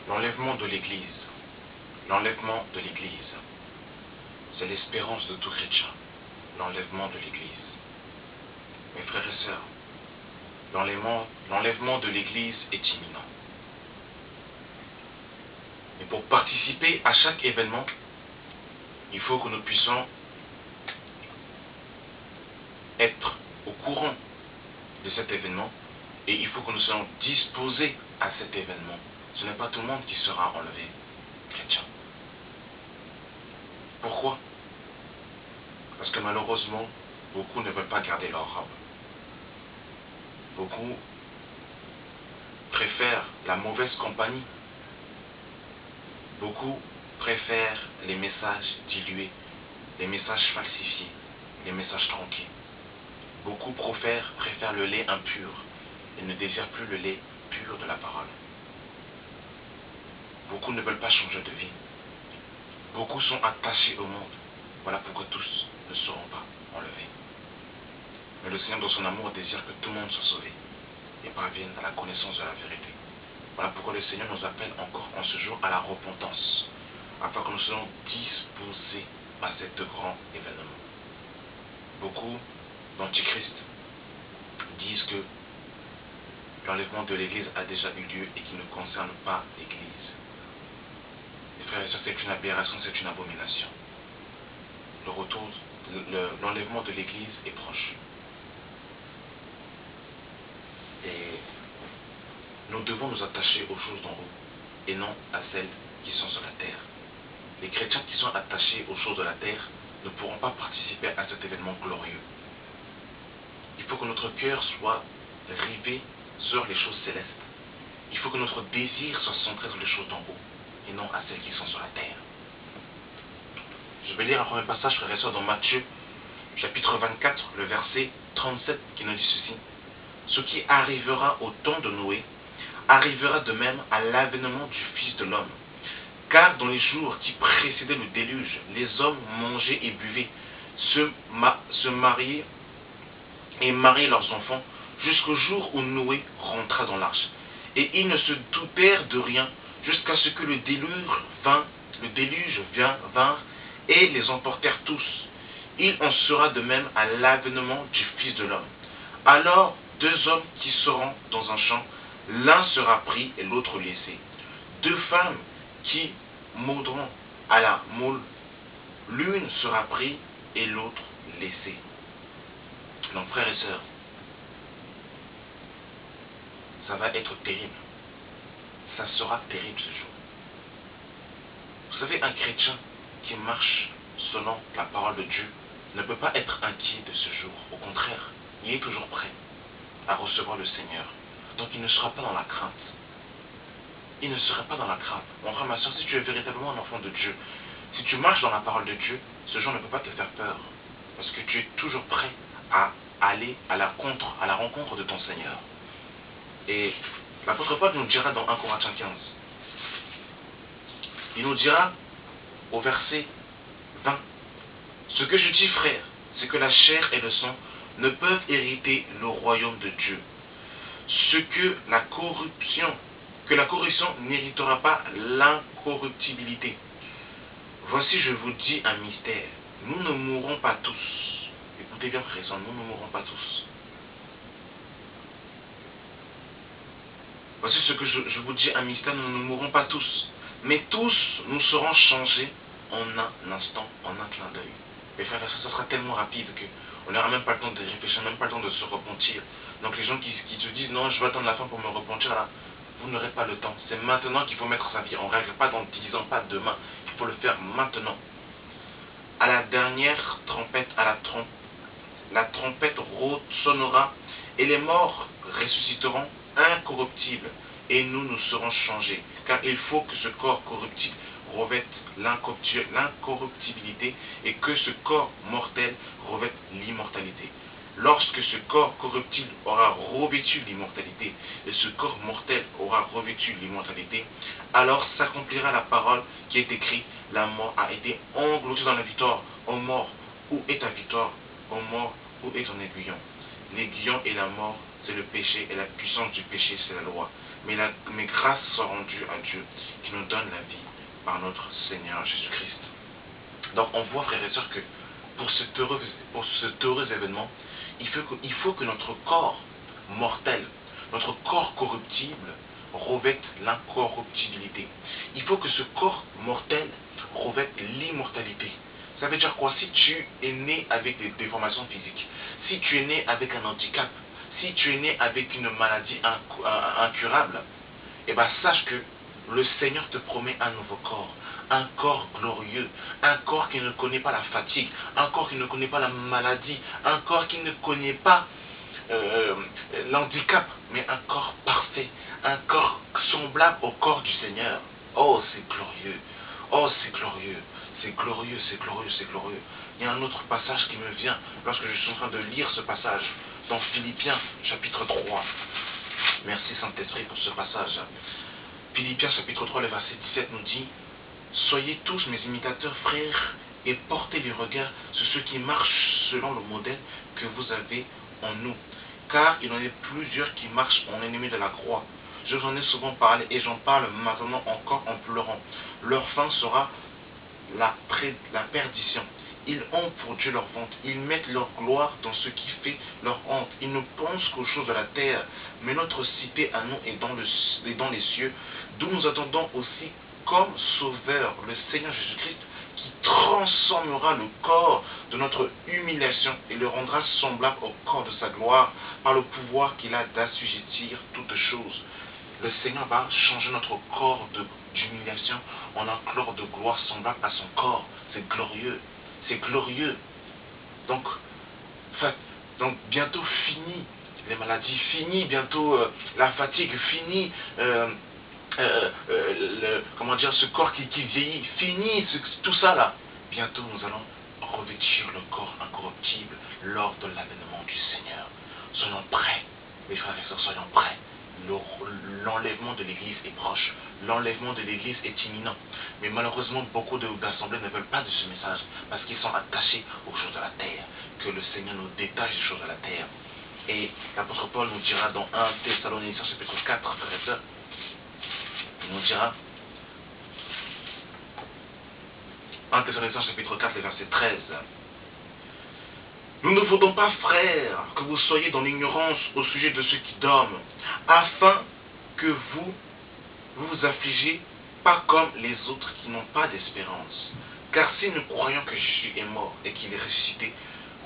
L'enlèvement de l'Église. L'enlèvement de l'Église. C'est l'espérance de tout chrétien. L'enlèvement de l'Église. Mes frères et sœurs, l'enlèvement de l'Église est imminent. Et pour participer à chaque événement, il faut que nous puissions être au courant de cet événement et il faut que nous soyons disposés à cet événement. Ce n'est pas tout le monde qui sera enlevé chrétien. Pourquoi? Parce que malheureusement, beaucoup ne veulent pas garder leur robe. Beaucoup préfèrent la mauvaise compagnie. Beaucoup préfèrent les messages dilués, les messages falsifiés, les messages tronqués. Beaucoup préfèrent le lait impur et ne désirent plus le lait pur de la parole. Beaucoup ne veulent pas changer de vie. Beaucoup sont attachés au monde. Voilà pourquoi tous ne seront pas enlevés. Mais le Seigneur, dans son amour, désire que tout le monde soit sauvé et parvienne à la connaissance de la vérité. Voilà pourquoi le Seigneur nous appelle encore en ce jour à la repentance, afin que nous soyons disposés à cet grand événement. Beaucoup d'antichrists disent que l'enlèvement de l'Église a déjà eu lieu et qu'il ne concerne pas l'Église. Les frères et sœurs, c'est une aberration, c'est une abomination. L'enlèvement de l'Église est proche. Et nous devons nous attacher aux choses d'en haut et non à celles qui sont sur la terre. Les chrétiens qui sont attachés aux choses de la terre ne pourront pas participer à cet événement glorieux. Il faut que notre cœur soit rivé sur les choses célestes. Il faut que notre désir soit centré sur les choses d'en haut et non à celles qui sont sur la terre. Je vais lire un premier passage, frères et sœurs, dans Matthieu, chapitre 24, le verset 37, qui nous dit ceci. Ce qui arrivera au temps de Noé arrivera de même à l'avènement du Fils de l'homme. Car dans les jours qui précédaient le déluge, les hommes mangeaient et buvaient, se mariaient et mariaient leurs enfants, jusqu'au jour où Noé rentra dans l'arche. Et ils ne se doutèrent de rien, jusqu'à ce que le déluge vint et les emportèrent tous. Il en sera de même à l'avènement du Fils de l'homme. Alors, deux hommes qui seront dans un champ, l'un sera pris et l'autre laissé. Deux femmes qui moudront à la moule, l'une sera prise et l'autre laissée. Donc, frères et sœurs, ça va être terrible. Ça sera terrible ce jour. Vous savez, un chrétien qui marche selon la parole de Dieu ne peut pas être inquiet de ce jour. Au contraire, il est toujours prêt à recevoir le Seigneur. Donc il ne sera pas dans la crainte. Il ne sera pas dans la crainte. Mon frère, ma soeur, si tu es véritablement un enfant de Dieu, si tu marches dans la parole de Dieu, ce jour ne peut pas te faire peur. Parce que tu es toujours prêt à aller à la rencontre de ton Seigneur. Et l'apôtre Paul nous dira dans 1 Corinthiens 15. Il nous dira au verset 20. Ce que je dis, frère, c'est que la chair et le sang ne peuvent hériter le royaume de Dieu. Que la corruption n'héritera pas l'incorruptibilité. Voici, je vous dis un mystère. Nous ne mourrons pas tous. Écoutez bien, frères, nous ne mourrons pas tous. Voici ce que je vous dis un mystère, nous ne mourrons pas tous. Mais tous, nous serons changés en un instant, en un clin d'œil. Mais frères et sœurs, ça sera tellement rapide qu'on n'aura même pas le temps de réfléchir, même pas le temps de se repentir. Donc les gens qui se disent non, je vais attendre la fin pour me repentir, là, vous n'aurez pas le temps. C'est maintenant qu'il faut mettre sa vie. On ne règle pas dans 10 ans, pas demain. Il faut le faire maintenant. À la dernière trompette, la trompette sonnera et les morts ressusciteront incorruptibles et nous serons changés. Car il faut que ce corps corruptible revête l'incorruptibilité et que ce corps mortel revête l'immortalité. Lorsque ce corps corruptible aura revêtu l'immortalité et ce corps mortel aura revêtu l'immortalité, alors s'accomplira la parole qui est écrite, la mort a été engloutie dans la victoire. Ô mort, où est ta victoire? Ô mort, où est ton aiguillon? L'aiguillon et la mort, c'est le péché, et la puissance du péché, c'est la loi. mais grâce soit rendue à Dieu qui nous donne la vie par notre Seigneur Jésus-Christ. Donc on voit, frères et sœurs, que pour cet heureux événement, il faut que notre corps mortel, notre corps corruptible, revête l'incorruptibilité. Il faut que ce corps mortel revête l'immortalité. Ça veut dire quoi? Si tu es né avec des déformations physiques, si tu es né avec un handicap, si tu es né avec une maladie incurable, eh bien sache que le Seigneur te promet un nouveau corps, un corps glorieux, un corps qui ne connaît pas la fatigue, un corps qui ne connaît pas la maladie, un corps qui ne connaît pas l'handicap, mais un corps parfait, un corps semblable au corps du Seigneur. Oh, c'est glorieux, oh, c'est glorieux, c'est glorieux, c'est glorieux, c'est glorieux. Il y a un autre passage qui me vient lorsque je suis en train de lire ce passage, dans Philippiens chapitre 3. Merci Saint-Esprit pour ce passage. Philippiens chapitre 3, le verset 17 nous dit: soyez tous mes imitateurs, frères, et portez les regards sur ceux qui marchent selon le modèle que vous avez en nous. Car il en est plusieurs qui marchent en ennemis de la croix. Je vous en ai souvent parlé et j'en parle maintenant encore en pleurant. Leur fin sera la perdition. Ils ont pour Dieu leur vente. Ils mettent leur gloire dans ce qui fait leur honte. Ils ne pensent qu'aux choses de la terre. Mais notre cité à nous est dans les cieux, d'où nous attendons aussi comme sauveur le Seigneur Jésus-Christ, qui transformera le corps de notre humiliation et le rendra semblable au corps de sa gloire par le pouvoir qu'il a d'assujettir toutes choses. Le Seigneur va changer notre corps d'humiliation en un corps de gloire semblable à son corps. C'est glorieux. C'est glorieux. Donc bientôt fini les maladies, fini bientôt la fatigue, fini comment dire, ce corps qui vieillit, fini tout ça là. Bientôt nous allons revêtir le corps incorruptible lors de l'avènement du Seigneur. Soyons prêts, mes frères et sœurs, soyons prêts. L'enlèvement de l'Église est proche, l'enlèvement de l'Église est imminent. Mais malheureusement, beaucoup d'assemblées ne veulent pas de ce message parce qu'ils sont attachés aux choses de la terre. Que le Seigneur nous détache des choses de la terre. Et l'apôtre Paul nous dira dans 1 Thessaloniciens chapitre 4, frères et sœurs, il nous dira, 1 Thessaloniciens chapitre 4, verset 13, nous ne voulons pas, frères, que vous soyez dans l'ignorance au sujet de ceux qui dorment, afin que vous vous affligez pas comme les autres qui n'ont pas d'espérance. Car si nous croyons que Jésus est mort et qu'il est ressuscité,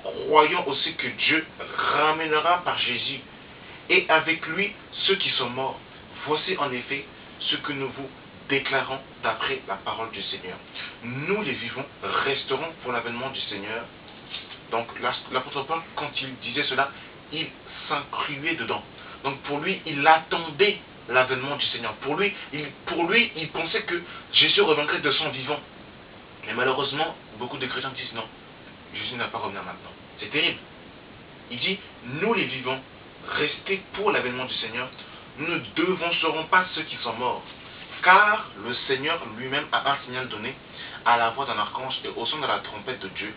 croyons aussi que Dieu ramènera par Jésus et avec lui ceux qui sont morts. Voici en effet ce que nous vous déclarons d'après la parole du Seigneur. Nous les vivants resterons pour l'avènement du Seigneur. Donc l'apôtre Paul, quand il disait cela, il s'incluait dedans. Donc pour lui, il attendait l'avènement du Seigneur. Pour lui, il pensait que Jésus reviendrait de son vivant. Mais malheureusement, beaucoup de chrétiens disent non, Jésus n'a pas revenir maintenant. C'est terrible. Il dit, nous les vivants, restez pour l'avènement du Seigneur, nous ne devancerons pas ceux qui sont morts. Car le Seigneur lui-même a un signal donné à la voix d'un archange et au son de la trompette de Dieu,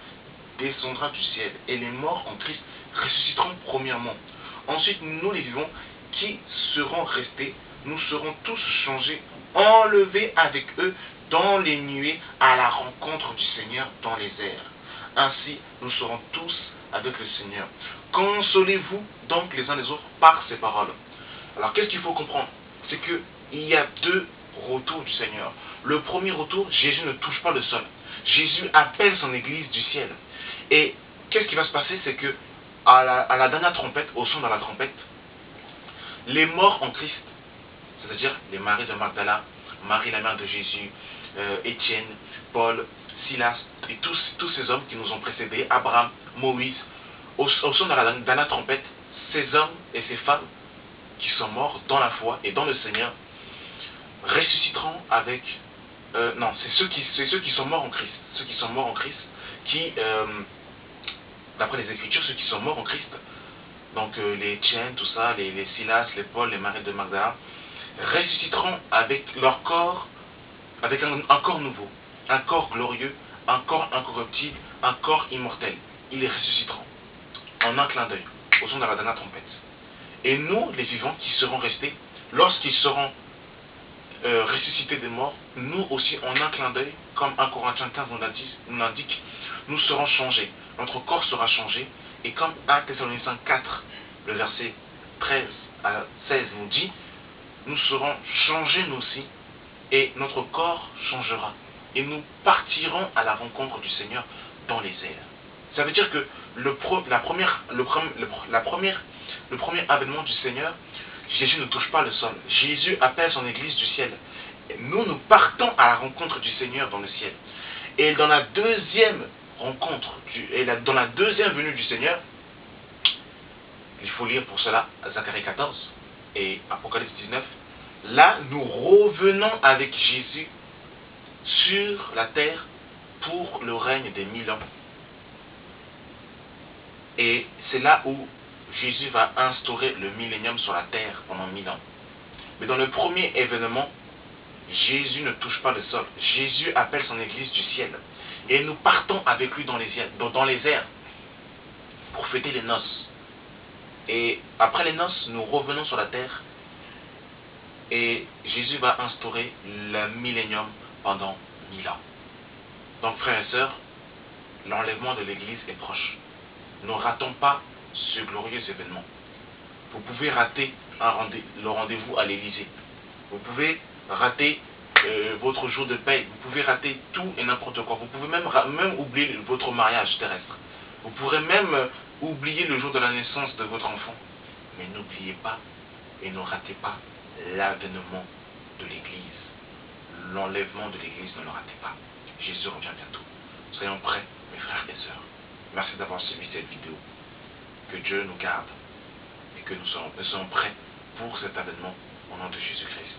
descendra du ciel, et les morts en Christ ressusciteront premièrement. Ensuite, nous les vivants qui serons restés, nous serons tous changés, enlevés avec eux dans les nuées à la rencontre du Seigneur dans les airs. Ainsi, nous serons tous avec le Seigneur. Consolez-vous donc les uns les autres par ces paroles. Alors, qu'est-ce qu'il faut comprendre? C'est qu'il y a deux retours du Seigneur. Le premier retour, Jésus ne touche pas le sol. Jésus appelle son église du ciel. Et qu'est-ce qui va se passer? C'est que à la dernière trompette, au son de la trompette, les morts en Christ, c'est-à-dire les Marie de Magdala, Marie la mère de Jésus, Étienne, Paul, Silas, et tous ces hommes qui nous ont précédés, Abraham, Moïse, au son de la dernière trompette, ces hommes et ces femmes qui sont morts dans la foi et dans le Seigneur ressusciteront avec... non, c'est ceux qui sont morts en Christ. Ceux qui sont morts en Christ, qui, d'après les Écritures, ceux qui sont morts en Christ, donc les Étienne, tout ça, les Silas, les Paul, les Marie de Magdala, ressusciteront avec leur corps, avec un corps nouveau, un corps glorieux, un corps incorruptible, un corps immortel. Ils les ressusciteront en un clin d'œil, au son de la dernière trompette. Et nous, les vivants qui serons restés, lorsqu'ils seront ressuscités des morts, nous aussi, en un clin d'œil, comme 1 Corinthiens 15 nous l'indique, nous serons changés. Notre corps sera changé. Et comme 1 Thessaloniciens 4, le verset 13 à 16 nous dit, nous serons changés nous aussi, et notre corps changera. Et nous partirons à la rencontre du Seigneur dans les airs. Ça veut dire que le premier avènement du Seigneur, Jésus ne touche pas le sol. Jésus appelle son église du ciel. Nous partons à la rencontre du Seigneur dans le ciel. Et dans la deuxième rencontre, dans la deuxième venue du Seigneur, il faut lire pour cela Zacharie 14 et Apocalypse 19. Là, nous revenons avec Jésus sur la terre pour le règne des 1000 ans. Et c'est là où Jésus va instaurer le millénium sur la terre pendant 1000 ans. Mais dans le premier événement, Jésus ne touche pas le sol. Jésus appelle son église du ciel. Et nous partons avec lui dans les airs pour fêter les noces. Et après les noces, nous revenons sur la terre. Et Jésus va instaurer le millénium pendant 1000 ans. Donc frères et sœurs, l'enlèvement de l'église est proche. Ne ratons pas ce glorieux événement. Vous pouvez rater le rendez-vous à l'Élysée. Vous pouvez rater votre jour de paix. Vous pouvez rater tout et n'importe quoi. Vous pouvez même oublier votre mariage terrestre. Vous pourrez même oublier le jour de la naissance de votre enfant. Mais n'oubliez pas et ne ratez pas l'avènement de l'Église. L'enlèvement de l'Église, ne le ratez pas. Jésus revient bientôt. Soyons prêts, mes frères et sœurs. Merci d'avoir suivi cette vidéo. Que Dieu nous garde et que nous soyons prêts pour cet avènement au nom de Jésus-Christ.